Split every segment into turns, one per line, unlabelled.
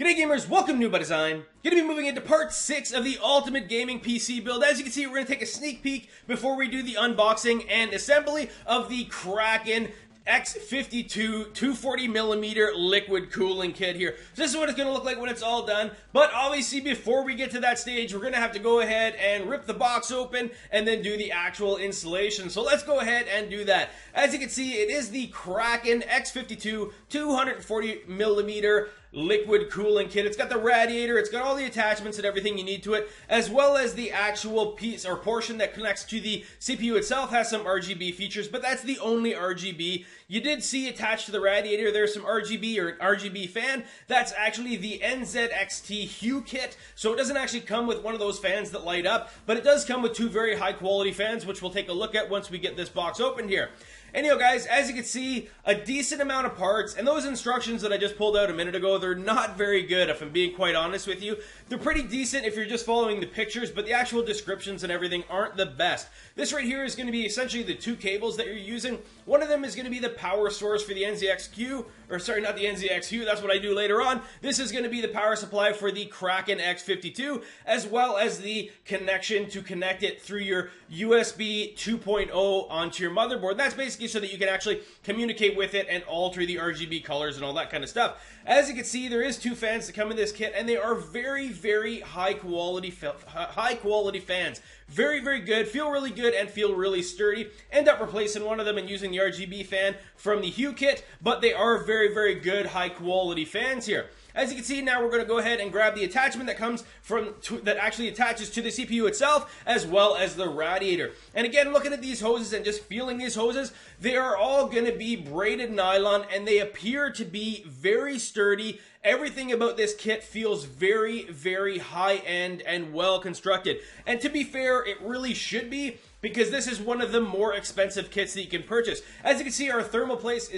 G'day gamers, welcome to New by Design. Gonna be moving into part 6 of the ultimate gaming PC build. As you can see, we're gonna take a sneak peek before we do the unboxing and assembly of the Kraken X52 240mm liquid cooling kit here. So this is what it's going to look like when it's all done. But obviously before we get to that stage, we're going to have to go ahead and rip the box open and then do the actual installation. So let's go ahead and do that. As you can see, it is the Kraken X52 240mm liquid cooling kit. It's got the radiator, it's got all the attachments and everything you need to it, as well as the actual piece or portion that connects to the CPU itself has some RGB features, but that's the only RGB. You did see attached to the radiator there's some RGB or an RGB fan. That's actually the NZXT Hue kit, so it doesn't actually come with one of those fans that light up, but it does come with two very high quality fans, which we'll take a look at once we get this box open here. Anyhow guys, as you can see, a decent amount of parts, and those instructions that I just pulled out a minute ago, they're not very good if I'm being quite honest with you. They're pretty decent if you're just following the pictures, but the actual descriptions and everything aren't the best. This right here is going to be essentially the two cables that you're using. One of them is going to be the power source for the NZXT, or sorry, not the NZXT, that's what I do later on. This is going to be the power supply for the Kraken X52, as well as the connection to connect it through your USB 2.0 onto your motherboard. That's basically so that you can actually communicate with it and alter the RGB colors and all that kind of stuff. As you can see, there is two fans that come in this kit, and they are very high quality fans. Very good, feel really good, and feel really sturdy. End up replacing one of them and using the RGB fan from the Hue kit, but they are very good, high quality fans here. As you can see, now we're going to go ahead and grab the attachment that comes from, that actually attaches to the CPU itself, as well as the radiator. And again, looking at these hoses and just feeling these hoses, they are all going to be braided nylon, and they appear to be very sturdy. Everything about this kit feels very high-end and well constructed. And to be fair, it really should be, because this is one of the more expensive kits that you can purchase. As you can see, our thermal paste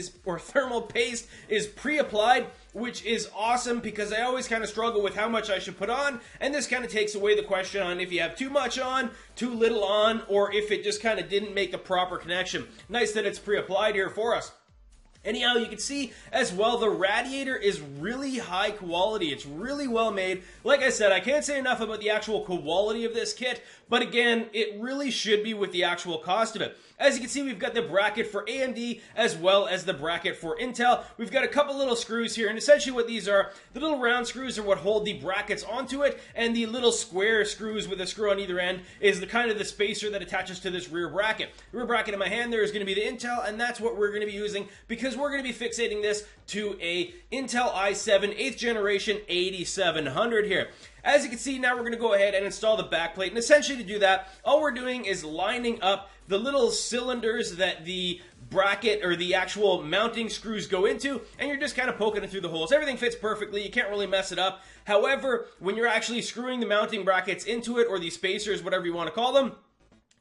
is pre-applied, which is awesome because I always kind of struggle with how much I should put on, and this kind of takes away the question on if you have too much on, too little on, or if it just kind of didn't make a proper connection. Nice that it's pre-applied here for us. Anyhow, you can see as well the radiator is really high quality. It's really well made. Like I said, I can't say enough about the actual quality of this kit, but again, it really should be with the actual cost of it. As you can see, we've got the bracket for AMD as well as the bracket for Intel. We've got a couple little screws here, and essentially what these are, the little round screws are what hold the brackets onto it, and the little square screws with a screw on either end is the kind of the spacer that attaches to this rear bracket. The rear bracket in my hand there is going to be the Intel, and that's what we're going to be using because we're going to be fixating this to a Intel i7 8th generation 8700 here. As you can see, now we're going to go ahead and install the backplate, and essentially to do that, all we're doing is lining up the little cylinders that the bracket or the actual mounting screws go into, and you're just kind of poking it through the holes. Everything fits perfectly, you can't really mess it up. However, when you're actually screwing the mounting brackets into it, or the spacers, whatever you want to call them,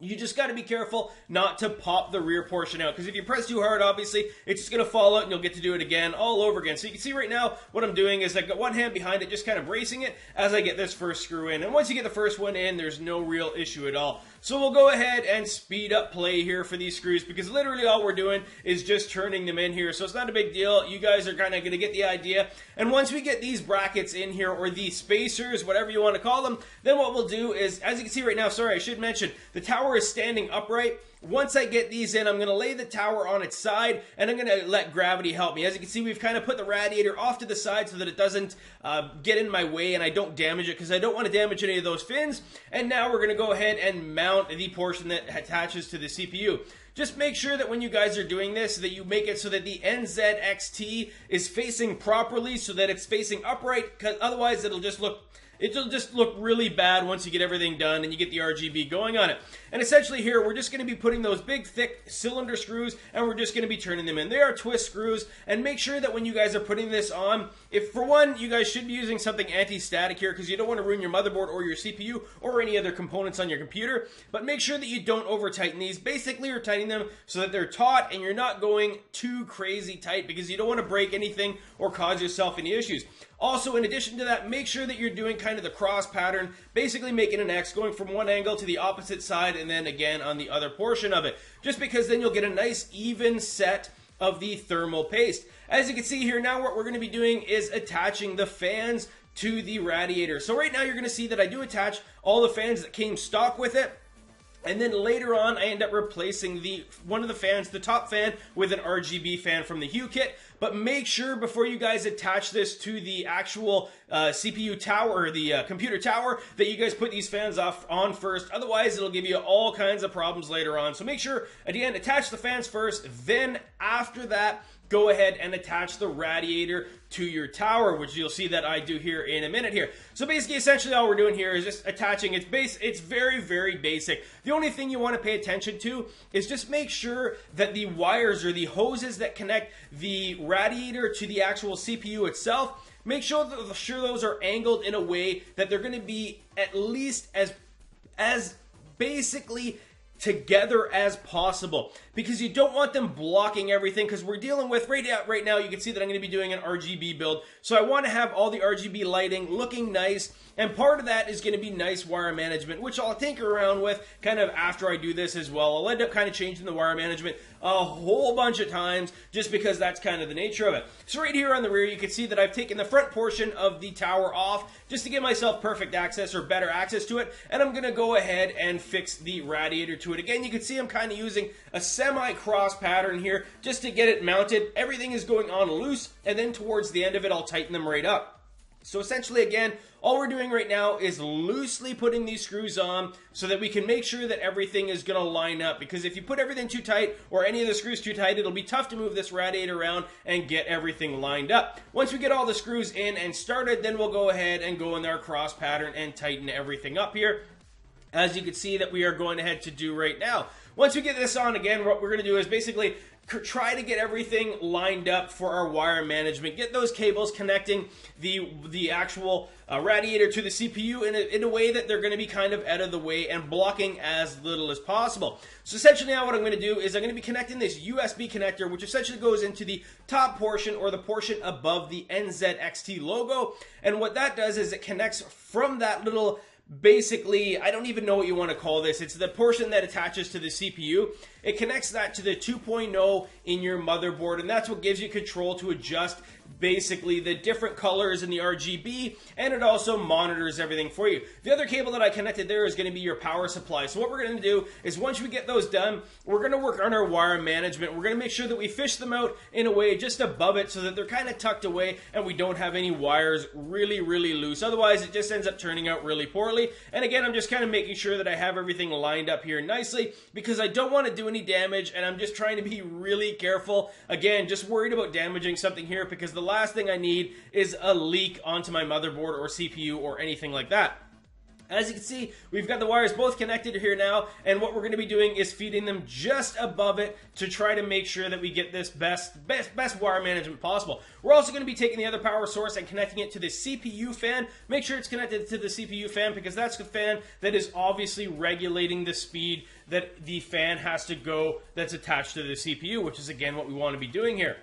you just got to be careful not to pop the rear portion out, because if you press too hard, obviously, it's just going to fall out and you'll get to do it again all over again. So you can see right now what I'm doing is I've got one hand behind it, just kind of bracing it as I get this first screw in. And once you get the first one in, there's no real issue at all. So we'll go ahead and speed up play here for these screws, because literally all we're doing is just turning them in here. So it's not a big deal. You guys are kind of going to get the idea. And once we get these brackets in here, or these spacers, whatever you want to call them, then what we'll do is, as you can see right now, sorry, I should mention, the tower is standing upright. Once I get these in, I'm going to lay the tower on its side, and I'm going to let gravity help me. As you can see, we've kind of put the radiator off to the side so that it doesn't get in my way and I don't damage it, because I don't want to damage any of those fins. And now we're going to go ahead and mount the portion that attaches to the CPU. Just make sure that when you guys are doing this, that you make it so that the NZXT is facing properly, so that it's facing upright, because otherwise it'll just look really bad once you get everything done and you get the RGB going on it. And essentially here, we're just going to be putting those big, thick cylinder screws, and we're just going to be turning them in. They are twist screws, and make sure that when you guys are putting this on, if for one, you guys should be using something anti-static here, because you don't want to ruin your motherboard or your CPU or any other components on your computer, but make sure that you don't over-tighten these. Basically, you're tightening them so that they're taut and you're not going too crazy tight, because you don't want to break anything or cause yourself any issues. Also, in addition to that, make sure that you're doing kind of the cross pattern, basically making an X, going from one angle to the opposite side, and then again on the other portion of it. Just because then you'll get a nice even set of the thermal paste. As you can see here now, what we're going to be doing is attaching the fans to the radiator. So right now you're going to see that I do attach all the fans that came stock with it. And then later on, I end up replacing one of the fans, the top fan, with an RGB fan from the Hue kit. But make sure before you guys attach this to the actual CPU tower, or the computer tower, that you guys put these fans on first. Otherwise, it'll give you all kinds of problems later on. So make sure, again, attach the fans first. Then after that, go ahead and attach the radiator to your tower, which you'll see that I do here in a minute here. So basically, essentially all we're doing here is just attaching. It's very, very basic. The only thing you want to pay attention to is just make sure that the wires or the hoses that connect the radiator to the actual CPU itself, make sure those are angled in a way that they're going to be at least as basically together as possible, because you don't want them blocking everything, because we're dealing with right now you can see that I'm going to be doing an RGB build, so I want to have all the RGB lighting looking nice, and part of that is going to be nice wire management, which I'll tinker around with kind of after I do this as well. I'll end up kind of changing the wire management a whole bunch of times just because that's kind of the nature of it. So right here on the rear you can see that I've taken the front portion of the tower off just to give myself perfect access or better access to it, and I'm going to go ahead and fix the radiator to it. Again, you can see I'm kind of using a semi-cross pattern here just to get it mounted. Everything is going on loose, and then towards the end of it I'll tighten them right up. So essentially, again, all we're doing right now is loosely putting these screws on so that we can make sure that everything is going to line up, because if you put everything too tight or any of the screws too tight, it'll be tough to move this radiator around and get everything lined up. Once we get all the screws in and started, then we'll go ahead and go in our cross pattern and tighten everything up here, as you can see that we are going ahead to do right now. Once we get this on, again, what we're going to do is basically try to get everything lined up for our wire management. Get those cables connecting the actual radiator to the CPU in a way that they're going to be kind of out of the way and blocking as little as possible. So essentially now what I'm going to do is I'm going to be connecting this USB connector, which essentially goes into the top portion or the portion above the NZXT logo. And what that does is it connects from that little, basically, I don't even know what you want to call this. It's the portion that attaches to the CPU. It connects that to the 2.0 in your motherboard, and that's what gives you control to adjust basically the different colors in the RGB, and it also monitors everything for you. The other cable that I connected there is going to be your power supply. So what we're going to do is once we get those done, we're going to work on our wire management. We're going to make sure that we fish them out in a way just above it so that they're kind of tucked away and we don't have any wires really, really loose. Otherwise, it just ends up turning out really poorly. And again, I'm just kind of making sure that I have everything lined up here nicely because I don't want to do any damage, and I'm just trying to be really careful. Again, just worried about damaging something here because the last thing I need is a leak onto my motherboard or CPU or anything like that. As you can see, we've got the wires both connected here now, and what we're going to be doing is feeding them just above it to try to make sure that we get this best wire management possible. We're also going to be taking the other power source and connecting it to the CPU fan. Make sure it's connected to the CPU fan because that's the fan that is obviously regulating the speed that the fan has to go that's attached to the CPU, which is again what we want to be doing here.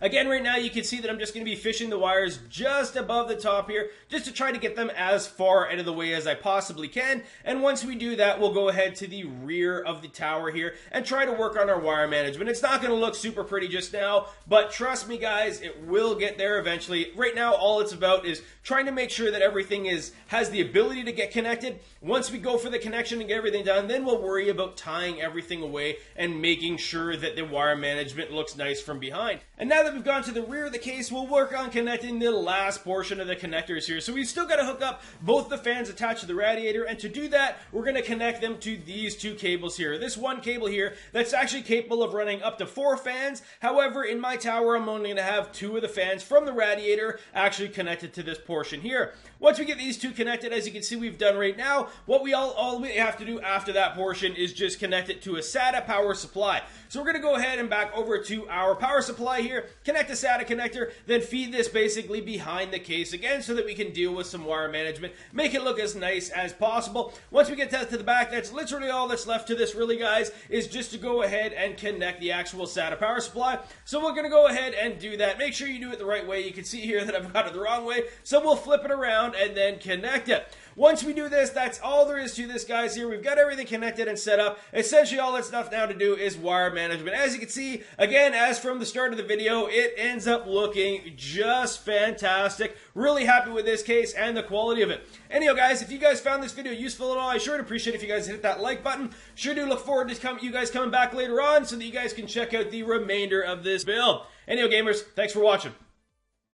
Again, right now you can see that I'm just going to be fishing the wires just above the top here, just to try to get them as far out of the way as I possibly can. And once we do that, we'll go ahead to the rear of the tower here and try to work on our wire management. It's not going to look super pretty just now, but trust me guys, it will get there eventually. Right now, all it's about is trying to make sure that everything has the ability to get connected. Once we go for the connection and get everything done, then we'll worry about tying everything away and making sure that the wire management looks nice from behind. And now that we've gone to the rear of the case, we'll work on connecting the last portion of the connectors here. So we've still got to hook up both the fans attached to the radiator, and to do that, we're going to connect them to these two cables here. This one cable here that's actually capable of running up to 4 fans. However, in my tower, I'm only going to have 2 of the fans from the radiator actually connected to this portion here. Once we get these 2 connected, as you can see we've done right now, what all we have to do after that portion is just connect it to a SATA power supply. So we're going to go ahead and back over to our power supply here, connect the SATA connector, then feed this basically behind the case again so that we can deal with some wire management, make it look as nice as possible. Once we get that to the back, that's literally all that's left to this really, guys, is just to go ahead and connect the actual SATA power supply. So we're going to go ahead and do that. Make sure you do it the right way. You can see here that I've got it the wrong way, so we'll flip it around and then connect it. Once we do this, that's all there is to this, guys. Here we've got everything connected and set up. Essentially all that stuff now to do is wire management. As you can see, again, as from the start of the video, it ends up looking just fantastic. Really happy with this case and the quality of it. Anyhow, guys, if you guys found this video useful at all, I sure would appreciate if you guys hit that like button. Sure do look forward to you guys coming back later on so that you guys can check out the remainder of this build. Anyhow, gamers, thanks for watching.